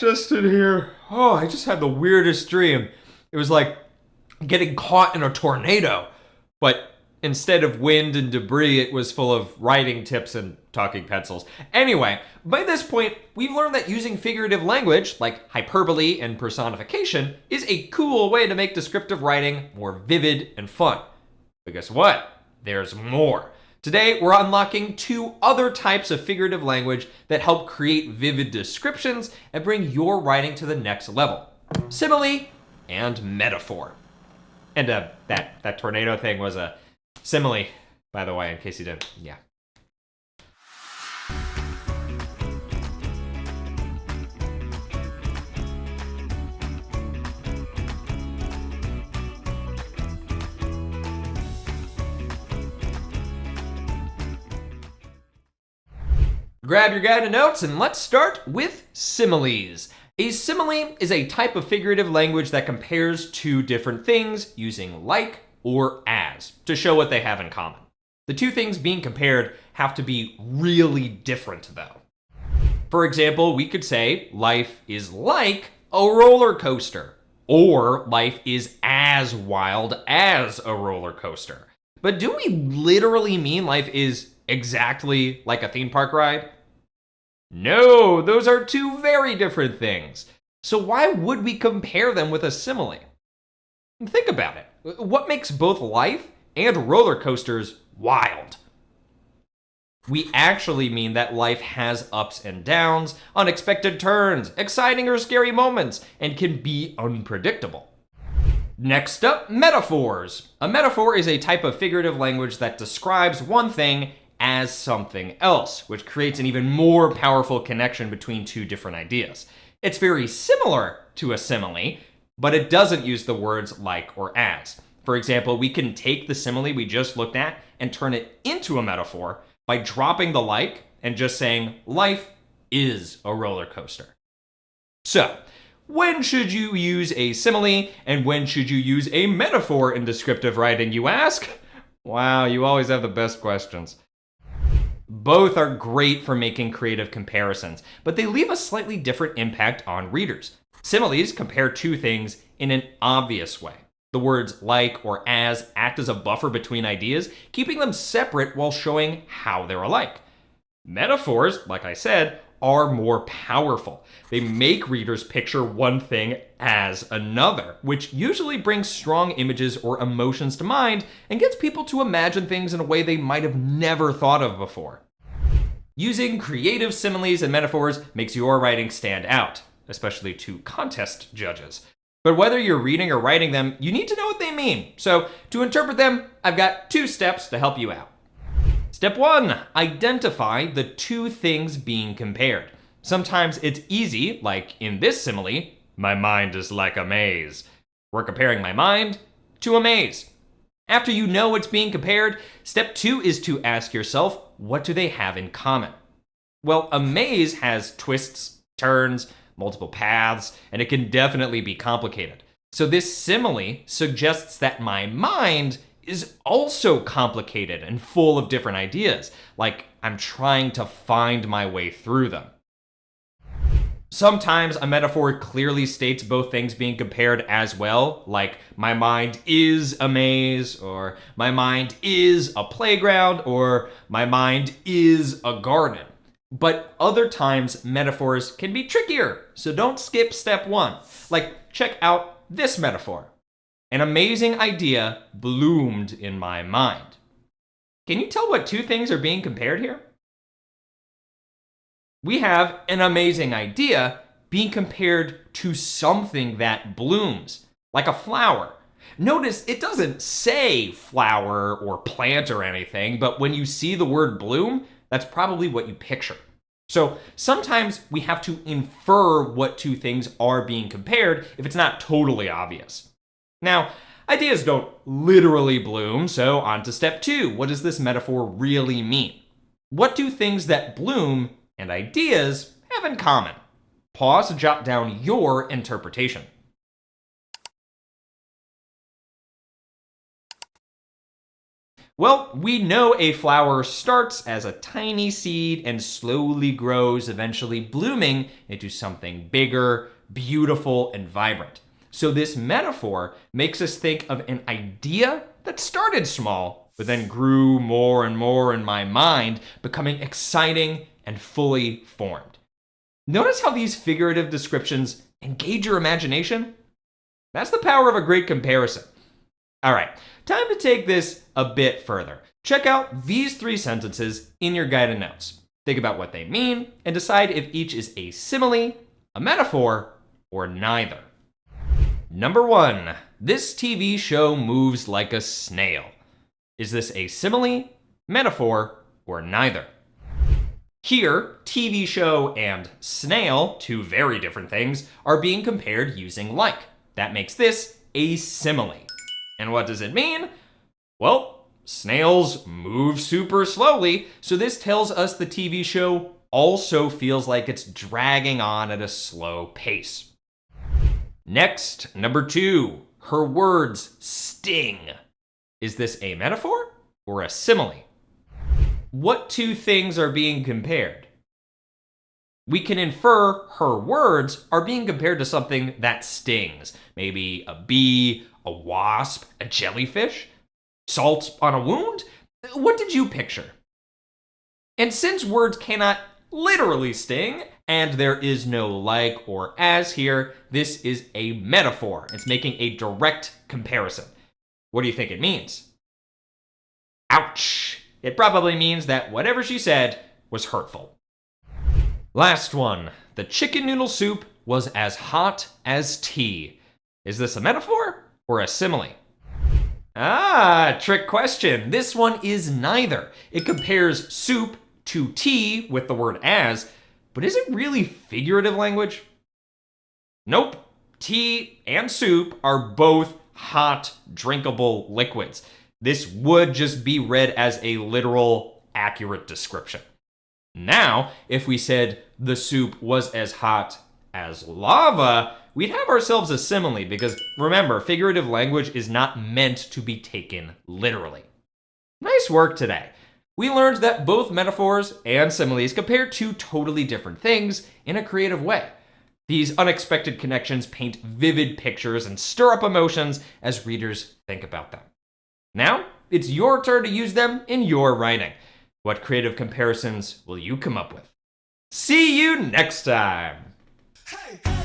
just in here. Oh, I just had the weirdest dream. It was like getting caught in a tornado, but instead of wind and debris, it was full of writing tips and talking pencils. Anyway, by this point, we've learned that using figurative language, like hyperbole and personification, is a cool way to make descriptive writing more vivid and fun. But guess what? There's more. Today, we're unlocking 2 other types of figurative language that help create vivid descriptions and bring your writing to the next level: simile and metaphor. And that tornado thing was a simile, by the way, in case you didn't. Yeah. Grab your guide and notes, and let's start with similes. A simile is a type of figurative language that compares 2 different things using like or as to show what they have in common. The 2 things being compared have to be really different, though. For example, we could say life is like a roller coaster, or life is as wild as a roller coaster. But do we literally mean life is exactly like a theme park ride? No, those are 2 very different things. So why would we compare them with a simile? Think about it. What makes both life and roller coasters wild? We actually mean that life has ups and downs, unexpected turns, exciting or scary moments, and can be unpredictable. Next up, metaphors. A metaphor is a type of figurative language that describes one thing as something else, which creates an even more powerful connection between 2 different ideas. It's very similar to a simile, but it doesn't use the words like or as. For example, we can take the simile we just looked at and turn it into a metaphor by dropping the like and just saying life is a roller coaster. So, when should you use a simile and when should you use a metaphor in descriptive writing, you ask? Wow, you always have the best questions. Both are great for making creative comparisons, but they leave a slightly different impact on readers. Similes compare 2 things in an obvious way. The words like or as act as a buffer between ideas, keeping them separate while showing how they're alike. Metaphors, like I said, are more powerful. They make readers picture one thing as another, which usually brings strong images or emotions to mind and gets people to imagine things in a way they might have never thought of before. Using creative similes and metaphors makes your writing stand out, especially to contest judges. But whether you're reading or writing them, you need to know what they mean. So to interpret them, I've got 2 steps to help you out. Step 1, identify the 2 things being compared. Sometimes it's easy, like in this simile, my mind is like a maze. We're comparing my mind to a maze. After you know what's being compared, step 2 is to ask yourself, what do they have in common? Well, a maze has twists, turns, multiple paths, and it can definitely be complicated. So this simile suggests that my mind is also complicated and full of different ideas, like I'm trying to find my way through them. Sometimes a metaphor clearly states both things being compared as well, like my mind is a maze, or my mind is a playground, or my mind is a garden. But other times metaphors can be trickier, so don't skip step 1. Like, check out this metaphor. An amazing idea bloomed in my mind. Can you tell what 2 things are being compared here? We have an amazing idea being compared to something that blooms, like a flower. Notice it doesn't say flower or plant or anything, but when you see the word bloom, that's probably what you picture. So sometimes we have to infer what 2 things are being compared if it's not totally obvious. Now, ideas don't literally bloom, so on to step 2. What does this metaphor really mean? What do things that bloom and ideas have in common? Pause to jot down your interpretation. Well, we know a flower starts as a tiny seed and slowly grows, eventually blooming into something bigger, beautiful, and vibrant. So this metaphor makes us think of an idea that started small, but then grew more and more in my mind, becoming exciting and fully formed. Notice how these figurative descriptions engage your imagination? That's the power of a great comparison. All right, time to take this a bit further. Check out these 3 sentences in your guided notes. Think about what they mean and decide if each is a simile, a metaphor, or neither. Number 1, this TV show moves like a snail. Is this a simile, metaphor, or neither? Here, TV show and snail, 2 very different things, are being compared using like. That makes this a simile. And what does it mean? Well, snails move super slowly, so this tells us the TV show also feels like it's dragging on at a slow pace. Next, number 2, her words sting. Is this a metaphor or a simile? What 2 things are being compared? We can infer her words are being compared to something that stings. Maybe a bee, a wasp, a jellyfish? Salt on a wound? What did you picture? And since words cannot literally sting, and there is no like or as here, this is a metaphor. It's making a direct comparison. What do you think it means? Ouch! It probably means that whatever she said was hurtful. Last one. The chicken noodle soup was as hot as tea. Is this a metaphor or a simile? Trick question. This one is neither. It compares soup to tea with the word as, but is it really figurative language? Nope. Tea and soup are both hot, drinkable liquids. This would just be read as a literal, accurate description. Now, if we said the soup was as hot as lava, we'd have ourselves a simile because remember, figurative language is not meant to be taken literally. Nice work today. We learned that both metaphors and similes compare 2 totally different things in a creative way. These unexpected connections paint vivid pictures and stir up emotions as readers think about them. Now, it's your turn to use them in your writing. What creative comparisons will you come up with? See you next time! Hey.